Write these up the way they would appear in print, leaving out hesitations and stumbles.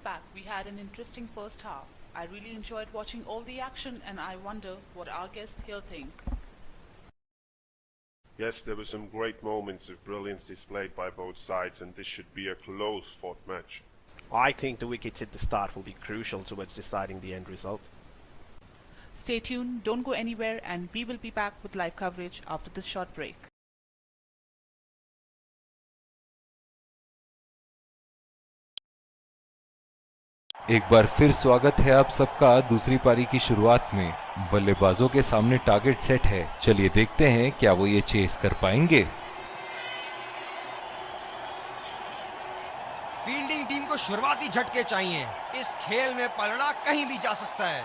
back, we had an interesting first half. I really enjoyed watching all the action and I wonder what our guests here think. Yes, there were some great moments of brilliance displayed by both sides, and this should be a close fought match. I think the wickets at the start will be crucial towards deciding the end result. Stay tuned, don't go anywhere, and we will be back with live coverage after this short break. एक बार फिर स्वागत है आप सबका दूसरी पारी की शुरुआत में। बल्लेबाजों के सामने टारगेट सेट है, चलिए देखते हैं क्या वो ये चेस कर पाएंगे। फील्डिंग टीम को शुरुआती झटके चाहिए। इस खेल में पलड़ा कहीं भी जा सकता है।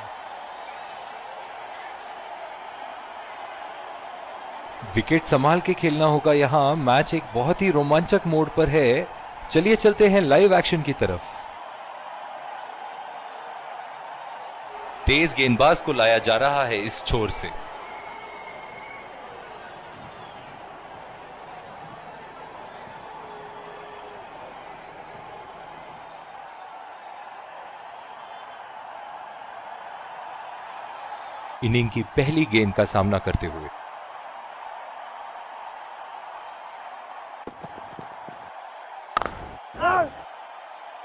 विकेट संभाल के खेलना होगा यहाँ। मैच एक बहुत ही रोमांचक मोड पर है। चलिए चलते हैं लाइव एक्शन की तरफ। तेज गेंदबाज को लाया जा रहा है इस छोर से। इनिंग की पहली गेंद का सामना करते हुए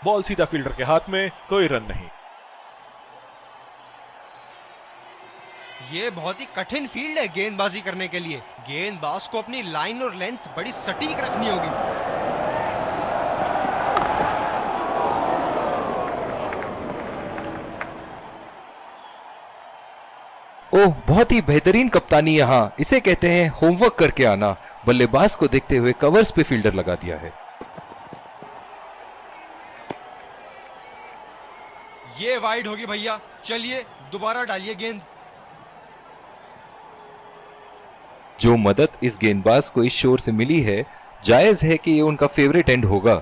बॉल सीधा फील्डर के हाथ में, कोई रन नहीं। ये बहुत ही कठिन फील्ड है गेंदबाजी करने के लिए। गेंदबाज को अपनी लाइन और लेंथ बड़ी सटीक रखनी होगी। ओह, बहुत ही बेहतरीन कप्तानी यहाँ। इसे कहते हैं होमवर्क करके आना। बल्लेबाज को देखते हुए कवर्स पे फील्डर लगा दिया है। ये वाइड होगी भैया, चलिए दोबारा डालिए गेंद। जो मदद इस गेंदबाज को इस शोर से मिली है, जायज है कि ये उनका फेवरेट एंड होगा।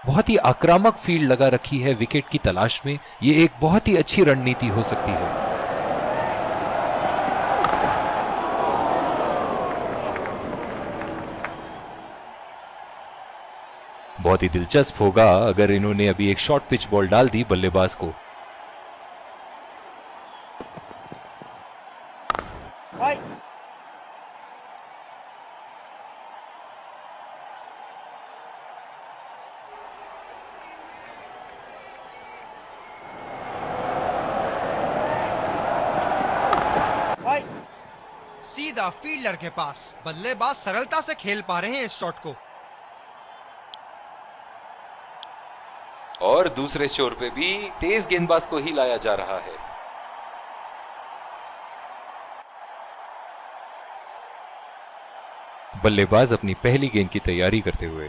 बहुत ही आक्रामक फील्ड लगा रखी है विकेट की तलाश में। ये एक बहुत ही अच्छी रणनीति हो सकती है। बहुत ही दिलचस्प होगा अगर इन्होंने अभी एक शॉर्ट पिच बॉल डाल दी बल्लेबाज को। सीधा फील्डर के पास। बल्लेबाज सरलता से खेल पा रहे हैं इस शॉट को। और दूसरे शोर पे भी तेज गेंदबाज को ही लाया जा रहा है। बल्लेबाज अपनी पहली गेंद की तैयारी करते हुए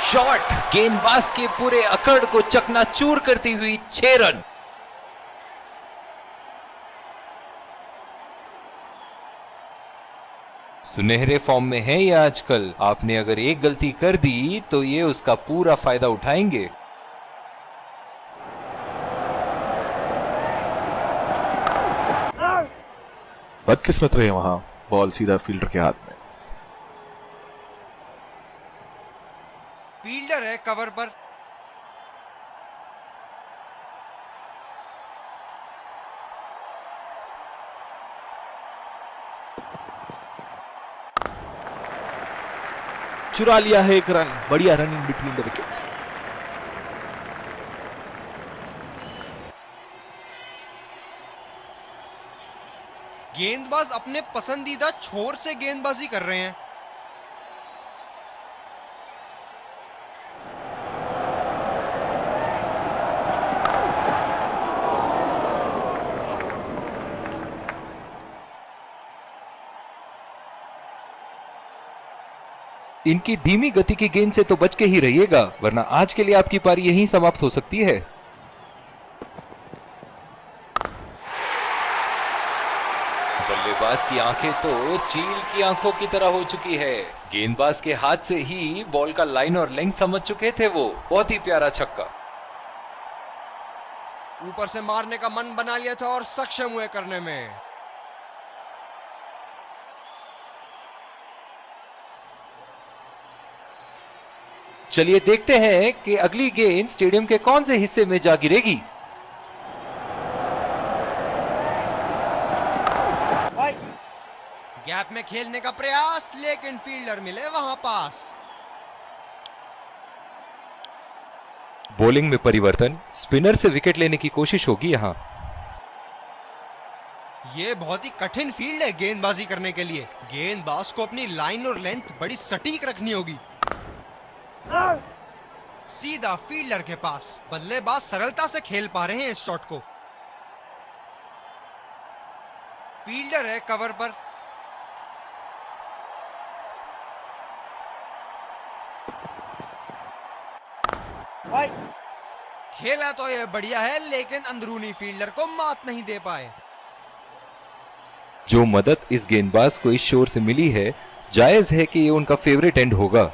शॉट गेंदबाज के पूरे अकड़ को चकनाचूर करती हुई 6 रन। सुनहरे फॉर्म में है ये आजकल। आपने अगर एक गलती कर दी तो ये उसका पूरा फायदा उठाएंगे। बदकिस्मत रहे वहां, बॉल सीधा फील्डर के हाथ में। फील्डर है कवर पर। चुरा लिया है एक रन। बढ़िया रनिंग बिटवीन द विकेट्स। गेंदबाज अपने पसंदीदा छोर से गेंदबाजी कर रहे हैं। इनकी धीमी गति की गेंद से तो बच के ही रहिएगा, वरना आज के लिए आपकी पारी यहीं समाप्त हो सकती है। बल्लेबाज की आंखें तो चील की आंखों की तरह हो चुकी है। गेंदबाज के हाथ से ही बॉल का लाइन और लेंथ समझ चुके थे वो। बहुत ही प्यारा छक्का। ऊपर से मारने का मन बना लिया था और सक्षम हुए करने में। चलिए देखते हैं कि अगली गेंद स्टेडियम के कौन से हिस्से में जा गिरेगी। गैप में खेलने का प्रयास, लेकिन फील्डर मिले वहां पास। बॉलिंग में परिवर्तन, स्पिनर से विकेट लेने की कोशिश होगी यहां। ये बहुत ही कठिन फील्ड है गेंदबाजी करने के लिए। गेंदबाज को अपनी लाइन और लेंथ बड़ी सटीक रखनी होगी। सीधा फील्डर के पास। बल्लेबाज सरलता से खेल पा रहे हैं इस शॉट को। फील्डर है कवर पर। खेला तो ये बढ़िया है, लेकिन अंदरूनी फील्डर को मात नहीं दे पाए। जो मदद इस गेंदबाज को इस शोर से मिली है, जायज है कि ये उनका फेवरेट एंड होगा।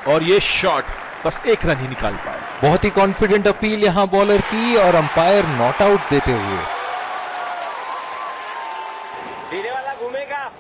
और ये शॉट बस एक रन ही निकाल पाए। बहुत ही कॉन्फिडेंट अपील यहां बॉलर की और अंपायर नॉट आउट देते हुए। धीरे वाला घूमेगा।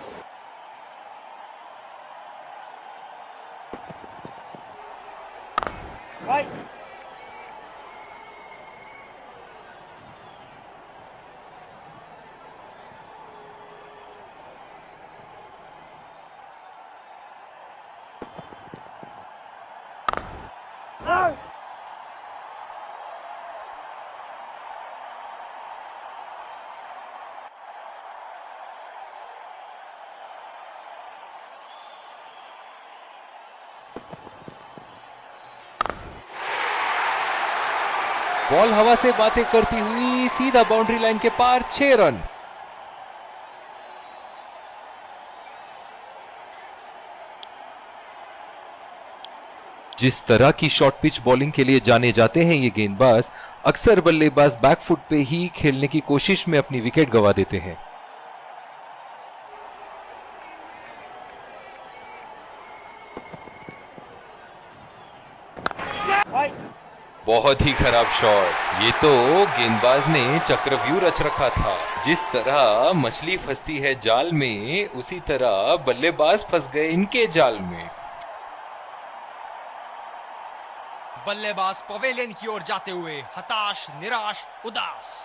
बॉल हवा से बातें करती हुई सीधा बाउंड्री लाइन के पार, 6 रन। जिस तरह की शॉर्ट पिच बॉलिंग के लिए जाने जाते हैं ये गेंदबाज, अक्सर बल्लेबाज बैकफुट पे ही खेलने की कोशिश में अपनी विकेट गंवा देते हैं। बहुत ही खराब शॉट। ये तो गेंदबाज ने चक्रव्यूह रच रखा था। जिस तरह मछली फंसती है जाल में, उसी तरह बल्लेबाज फंस गए इनके जाल में। बल्लेबाज पवेलियन की ओर जाते हुए हताश, निराश, उदास।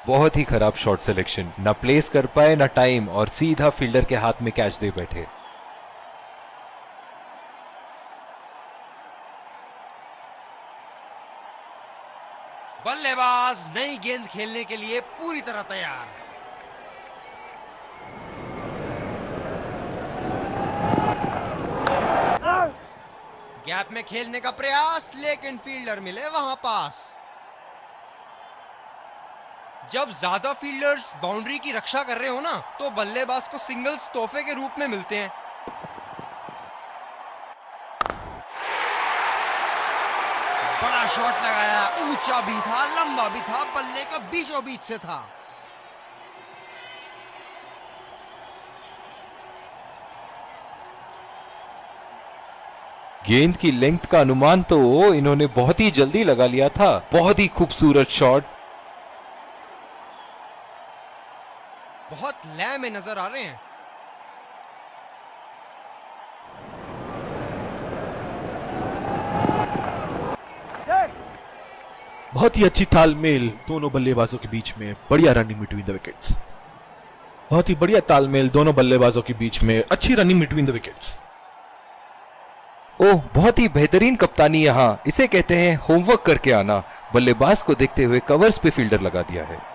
बहुत ही खराब शॉट सिलेक्शन। ना प्लेस कर पाए, ना टाइम, और सीधा फील्डर के हाथ में कैच दे बैठे। बल्लेबाज नई गेंद खेलने के लिए पूरी तरह तैयार। गैप में खेलने का प्रयास, लेकिन फील्डर मिले वहां पास। जब ज्यादा फील्डर्स बाउंड्री की रक्षा कर रहे हो ना, तो बल्लेबाज को सिंगल्स तोहफे के रूप में मिलते हैं। बड़ा शॉट लगाया, ऊंचा भी था, लंबा भी था, बल्ले का बीचों बीच से था। गेंद की लेंथ का अनुमान तो इन्होंने बहुत ही जल्दी लगा लिया था। बहुत ही खूबसूरत शॉट। बहुत लय में नजर आ रहे हैं। बहुत ही अच्छी तालमेल दोनों बल्लेबाजों के बीच में। बढ़िया रनिंग बिटवीन द विकेट्स। बहुत ही बढ़िया तालमेल दोनों बल्लेबाजों के बीच में। अच्छी रनिंग बिटवीन द विकेट्स। ओह, बहुत ही बेहतरीन कप्तानी यहाँ। इसे कहते हैं होमवर्क करके आना। बल्लेबाज को देखते हुए कवर्स पे फील्डर लगा दिया है।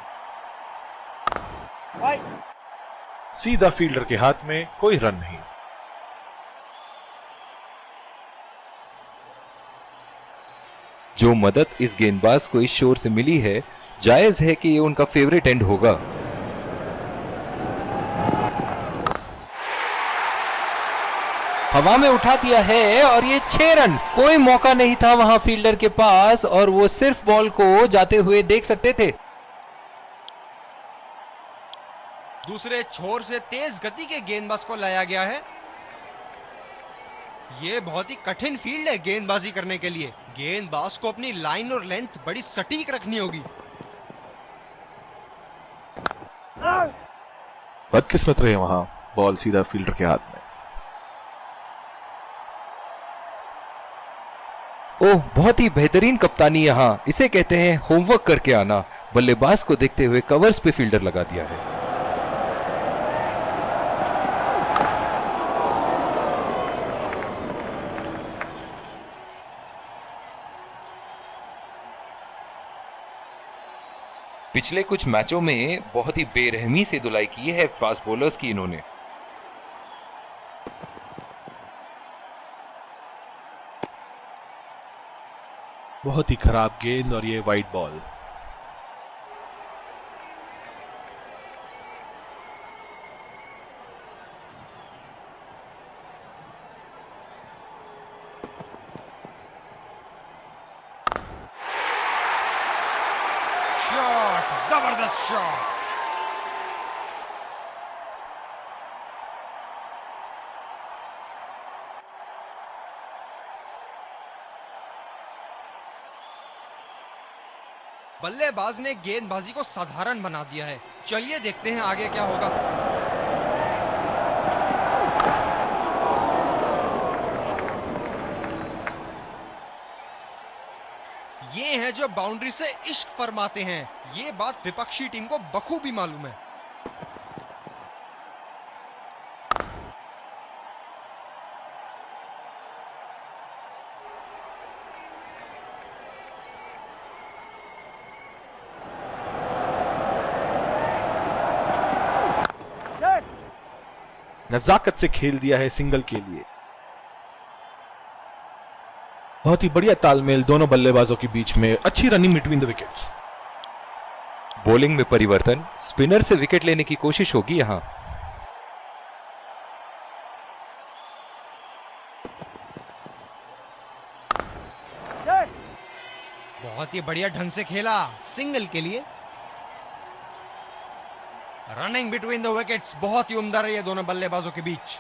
सीधा फील्डर के हाथ में, कोई रन नहीं। जो मदद इस गेंदबाज को इस शोर से मिली है, जायज है कि ये उनका फेवरेट एंड होगा। हवा में उठा दिया है और ये 6 रन। कोई मौका नहीं था वहां फील्डर के पास और वो सिर्फ बॉल को जाते हुए देख सकते थे। दूसरे छोर से तेज गति के गेंदबाज को लाया गया है। ये बहुत ही कठिन फील्ड है गेंदबाजी करने के लिए। गेंदबाज को अपनी लाइन और लेंथ बड़ी सटीक रखनी होगी। बदकिस्मत रहे वहां, बॉल सीधा फील्डर के हाथ में। ओह, बहुत ही बेहतरीन कप्तानी यहाँ। इसे कहते हैं होमवर्क करके आना। बल्लेबाज को देखते हुए कवर्स पे फील्डर लगा दिया है। पिछले कुछ मैचों में बहुत ही बेरहमी से धुलाई की है फास्ट बॉलर्स की इन्होंने। बहुत ही खराब गेंद और ये वाइड बॉल। शॉट, जबरदस्त शॉट। बल्लेबाज ने गेंदबाजी को साधारण बना दिया है। चलिए देखते हैं आगे क्या होगा। ये हैं जो बाउंड्री से इश्क फरमाते हैं। ये बात विपक्षी टीम को बखूबी मालूम है। नजाकत से खेल दिया है सिंगल के लिए। बहुत ही बढ़िया तालमेल दोनों बल्लेबाजों के बीच में, अच्छी running between the wickets. Bowling में परिवर्तन, स्पिनर से विकेट लेने की कोशिश होगी यहां। बहुत ही बढ़िया ढंग से खेला सिंगल के लिए। रनिंग बिटवीन द विकेट्स बहुत ही उम्दा रही है दोनों बल्लेबाजों के बीच।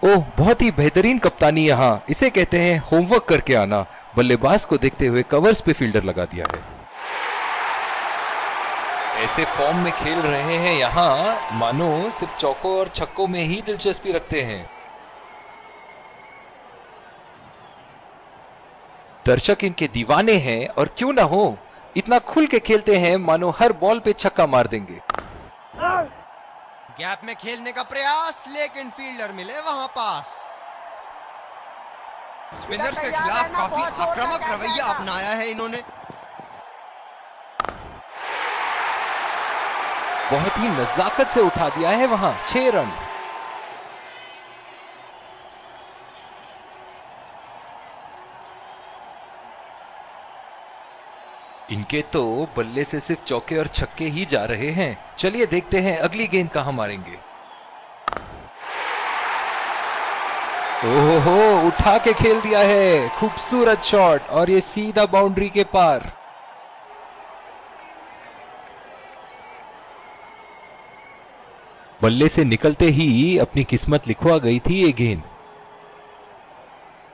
ओह, बहुत ही बेहतरीन कप्तानी यहाँ। इसे कहते हैं होमवर्क करके आना। बल्लेबाज को देखते हुए कवर्स पे फील्डर लगा दिया है। ऐसे फॉर्म में खेल रहे हैं यहाँ मानो सिर्फ चौकों और छक्कों में ही दिलचस्पी रखते हैं। दर्शक इनके दीवाने हैं और क्यों ना हो, इतना खुल के खेलते हैं मानो हर बॉल पे छक्का मार देंगे। गैप में खेलने का प्रयास, लेकिन फील्डर मिले वहां पास। स्पिनर्स के खिलाफ काफी आक्रामक रवैया अपनाया है इन्होंने। बहुत ही नजाकत से उठा दिया है वहां। 6 रन। इनके तो बल्ले से सिर्फ चौके और छक्के ही जा रहे हैं। चलिए देखते हैं अगली गेंद कहां मारेंगे। ओहो, उठा के खेल दिया है। खूबसूरत शॉट और ये सीधा बाउंड्री के पार। बल्ले से निकलते ही अपनी किस्मत लिखवा गई थी ये गेंद।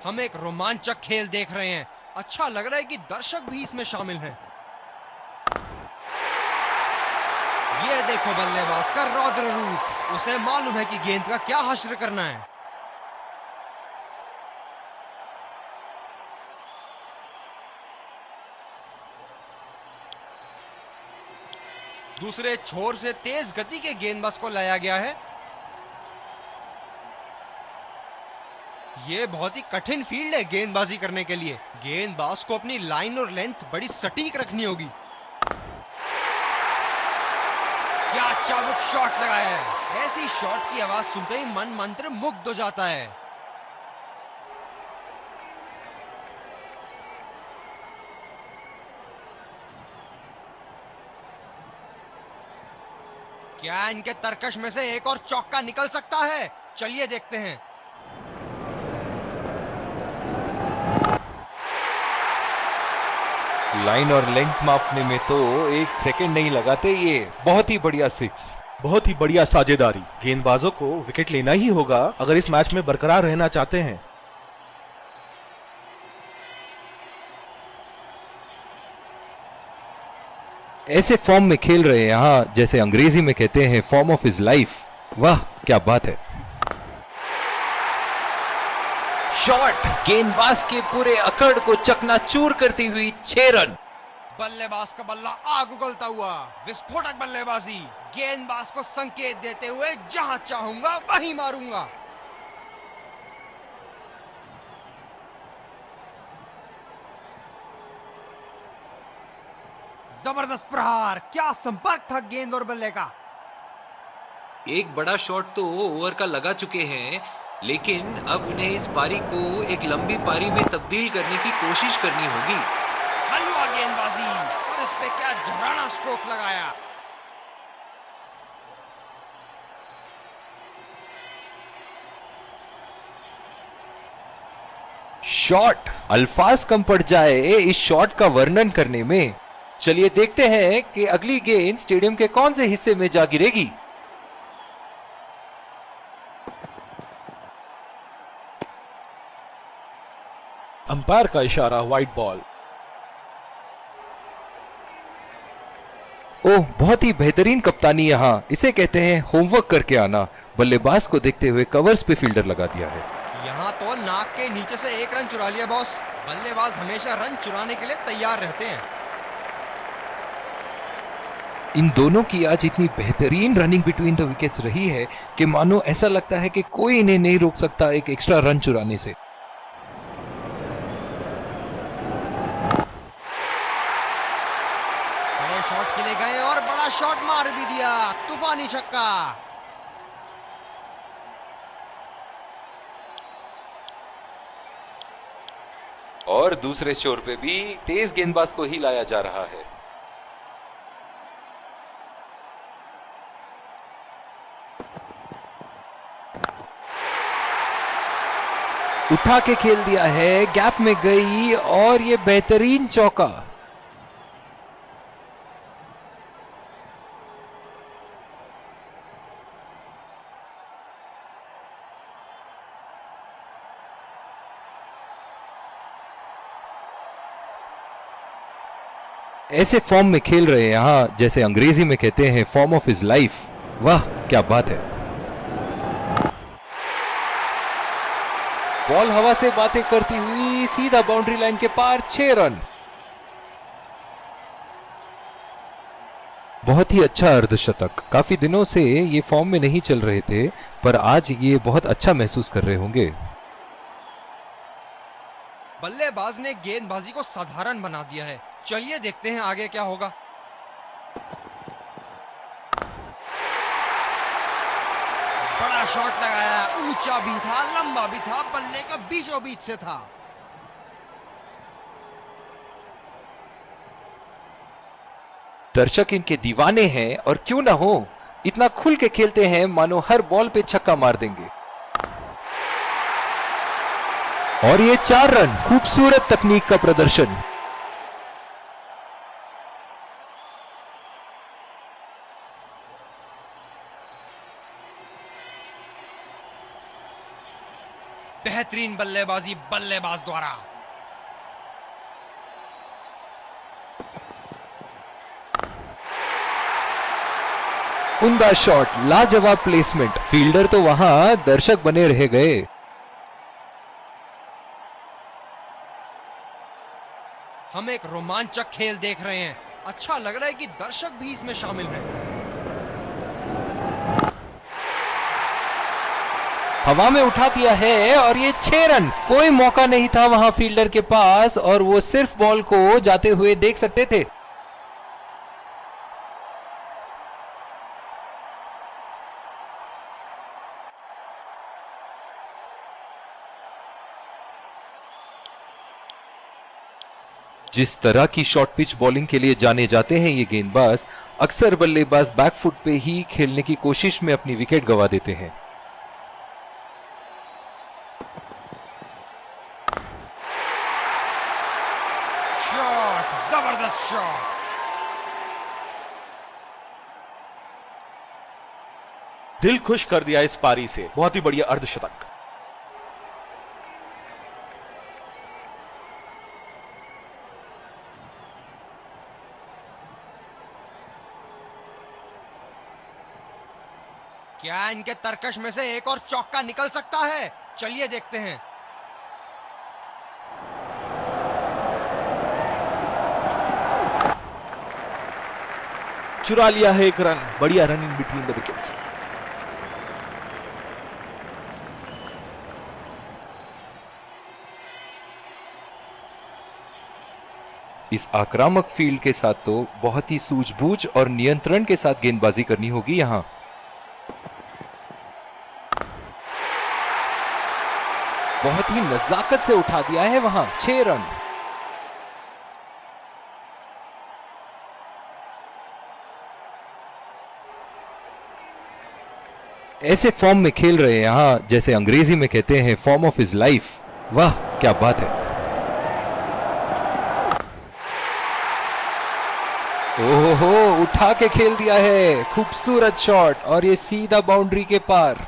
हम एक रोमांचक खेल देख रहे हैं। अच्छा लग रहा है कि दर्शक भी इसमें शामिल हैं। ये देखो बल्लेबाज का रौद्र रूप। उसे मालूम है कि गेंद का क्या हश्र करना है। दूसरे छोर से तेज गति के गेंदबाज को लाया गया है। ये बहुत ही कठिन फील्ड है गेंदबाजी करने के लिए। गेंदबाज को अपनी लाइन और लेंथ बड़ी सटीक रखनी होगी। क्या चाबुक शॉट लगाया है। ऐसी शॉट की आवाज सुनते ही मन मंत्र मुग्ध हो जाता है। क्या इनके तरकश में से एक और चौका निकल सकता है? चलिए देखते हैं। लाइन और लेंथ मापने में तो 1 सेकंड नहीं लगाते ये। बहुत ही बढ़िया 6। बहुत ही बढ़िया साझेदारी। गेंदबाजों को विकेट लेना ही होगा अगर इस मैच में बरकरार रहना चाहते हैं। ऐसे फॉर्म में खेल रहे हैं यहाँ, जैसे अंग्रेजी में कहते हैं फॉर्म ऑफ हिज लाइफ। वाह क्या बात है। शॉट गेंदबाज के पूरे अकड़ को चकनाचूर करती हुई 6 रन। बल्लेबाज का बल्ला आग उगलता हुआ, विस्फोटक बल्लेबाजी, गेंदबाज को संकेत देते हुए जहां चाहूंगा वहीं मारूंगा। जबरदस्त प्रहार, क्या संपर्क था गेंद और बल्ले का। एक बड़ा शॉट तो ओवर का लगा चुके हैं, लेकिन अब उन्हें इस पारी को एक लंबी पारी में तब्दील करने की कोशिश करनी होगी। हलवा गेंदबाजी, और इस पे क्या झराना स्ट्रोक लगाया। शॉट, अल्फाज कम पड़ जाए इस शॉट का वर्णन करने में। चलिए देखते हैं कि अगली गेंद स्टेडियम के कौन से हिस्से में जा गिरेगी। अंपायर का इशारा, वाइड बॉल। ओह, बहुत ही बेहतरीन कप्तानी यहाँ। इसे कहते हैं होमवर्क करके आना। बल्लेबाज को देखते हुए कवर्स पे फील्डर लगा दिया है। यहाँ तो नाक के नीचे से 1 रन चुरा लिया बॉस। बल्लेबाज हमेशा रन चुराने के लिए तैयार रहते हैं। इन दोनों की आज इतनी बेहतरीन रनिंग बिटवीन द विकेट्स रही है कि मानो ऐसा लगता है कि कोई इन्हें नहीं रोक सकता एक एक्स्ट्रा रन चुराने से। बड़े शॉट के लिए गए और बड़ा शॉट मार भी दिया, तूफानी छक्का। और दूसरे छोर पे भी तेज गेंदबाज को ही लाया जा रहा है। उठा के खेल दिया है, गैप में गई और ये बेहतरीन चौका। ऐसे फॉर्म में खेल रहे हैं यहाँ, जैसे अंग्रेजी में कहते हैं फॉर्म ऑफ हिज लाइफ। वाह क्या बात है। बॉल हवा से बातें करती हुई सीधा बाउंड्री लाइन के पार, 6 रन। बहुत ही अच्छा अर्धशतक। काफी दिनों से ये फॉर्म में नहीं चल रहे थे, पर आज ये बहुत अच्छा महसूस कर रहे होंगे। बल्लेबाज ने गेंदबाजी को साधारण बना दिया है। चलिए देखते हैं आगे क्या होगा। बड़ा शॉट लगाया, ऊंचा भी था, लंबा भी था, बल्ले का बीचों बीच से था। दर्शक इनके दीवाने हैं और क्यों ना हो, इतना खुल के खेलते हैं मानो हर बॉल पे छक्का मार देंगे। और ये 4 रन, खूबसूरत तकनीक का प्रदर्शन। बेहतरीन बल्लेबाजी बल्लेबाज द्वारा। उम्दा शॉट, लाजवाब प्लेसमेंट। फील्डर तो वहां, दर्शक बने रह गए। हम एक रोमांचक खेल देख रहे हैं। अच्छा लग रहा है कि दर्शक भी इसमें शामिल हैं। हवा में उठा दिया है और ये 6 रन। कोई मौका नहीं था वहां फील्डर के पास और वो सिर्फ बॉल को जाते हुए देख सकते थे। जिस तरह की शॉर्ट पिच बॉलिंग के लिए जाने जाते हैं ये गेंदबाज, अक्सर बल्लेबाज बैकफुट पे ही खेलने की कोशिश में अपनी विकेट गंवा देते हैं। शॉट, जबरदस्त दिल खुश कर दिया इस पारी से, बहुत ही बढ़िया अर्धशतक। क्या इनके तरकश में से एक और चौका निकल सकता है? चलिए देखते हैं। चुरा लिया है एक रन, बढ़िया run in between the wickets. इस आक्रामक फील्ड के साथ तो बहुत ही सूझबूझ और नियंत्रण के साथ गेंदबाजी करनी होगी यहां। बहुत ही नजाकत से उठा दिया है वहां, 6 रन। ऐसे फॉर्म में खेल रहे हैं यहां, जैसे अंग्रेजी में कहते हैं फॉर्म ऑफ हिज लाइफ। वाह क्या बात है। ओहो, उठा के खेल दिया है, खूबसूरत शॉट, और ये सीधा बाउंड्री के पार।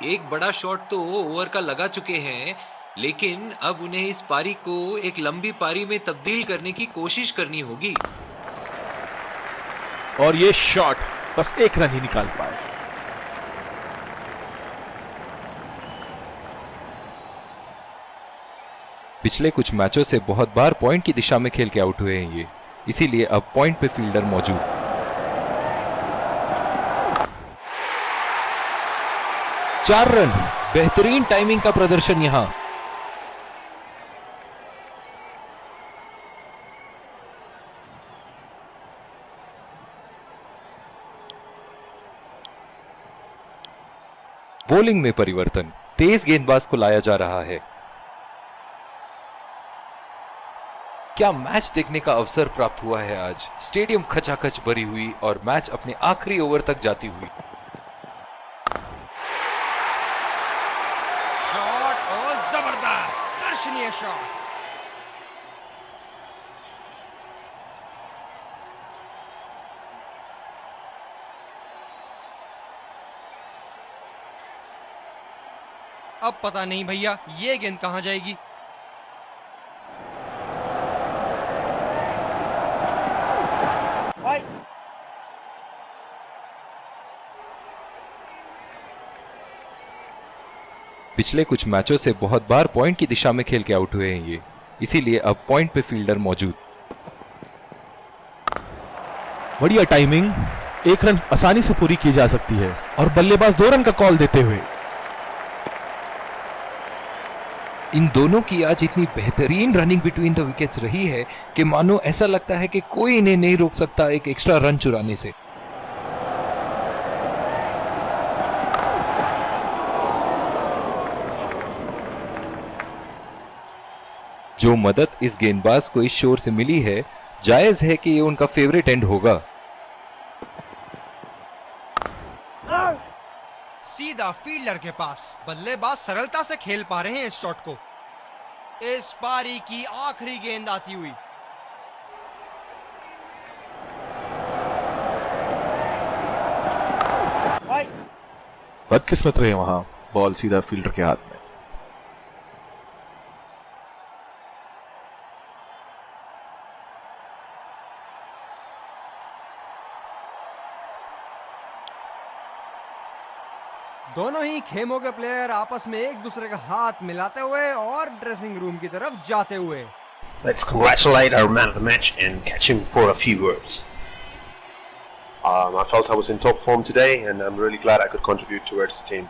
एक बड़ा शॉट तो ओवर का लगा चुके हैं, लेकिन अब उन्हें इस पारी को एक लंबी पारी में तब्दील करने की कोशिश करनी होगी। और ये शॉट बस एक रन ही निकाल पाए। पिछले कुछ मैचों से बहुत बार पॉइंट की दिशा में खेल के आउट हुए हैं ये, इसीलिए अब पॉइंट पे फील्डर मौजूद। चार रन, बेहतरीन टाइमिंग का प्रदर्शन यहां। बॉलिंग में परिवर्तन, तेज गेंदबाज को लाया जा रहा है। क्या मैच देखने का अवसर प्राप्त हुआ है आज। स्टेडियम खचाखच भरी हुई और मैच अपने आखिरी ओवर तक जाती हुई। शॉट और जबरदस्त दर्शनीय शॉट। अब पता नहीं भैया ये गेंद कहां जाएगी। पिछले कुछ मैचों से बहुत बार पॉइंट की दिशा में खेल के आउट हुए हैं ये, इसीलिए अब पॉइंट पे फील्डर मौजूद। बढ़िया टाइमिंग, एक रन आसानी से पूरी की जा सकती है और बल्लेबाज 2 रन का कॉल देते हुए। इन दोनों की आज इतनी बेहतरीन रनिंग बिटवीन द विकेट्स रही है कि मानो ऐसा लगता है कि कोई इन्हें नहीं रोक सकता एक एक्स्ट्रा रन चुराने से। जो मदद इस गेंदबाज को इस शोर से मिली है, जायज है कि ये उनका फेवरेट एंड होगा। सीधा फील्डर के पास, बल्लेबाज सरलता से खेल पा रहे हैं इस शॉट को। इस पारी की आखिरी गेंद आती हुई। बदकिस्मत रहे वहां, बॉल सीधा फील्डर के हाथ में। दोनों ही खेमों के प्लेयर आपस में एक दूसरे का हाथ मिलाते हुए और ड्रेसिंग रूम की तरफ जाते हुए। Let's congratulate our man of the match and catch him for a few words. I felt I was in top form today and I'm really glad I could contribute towards the team.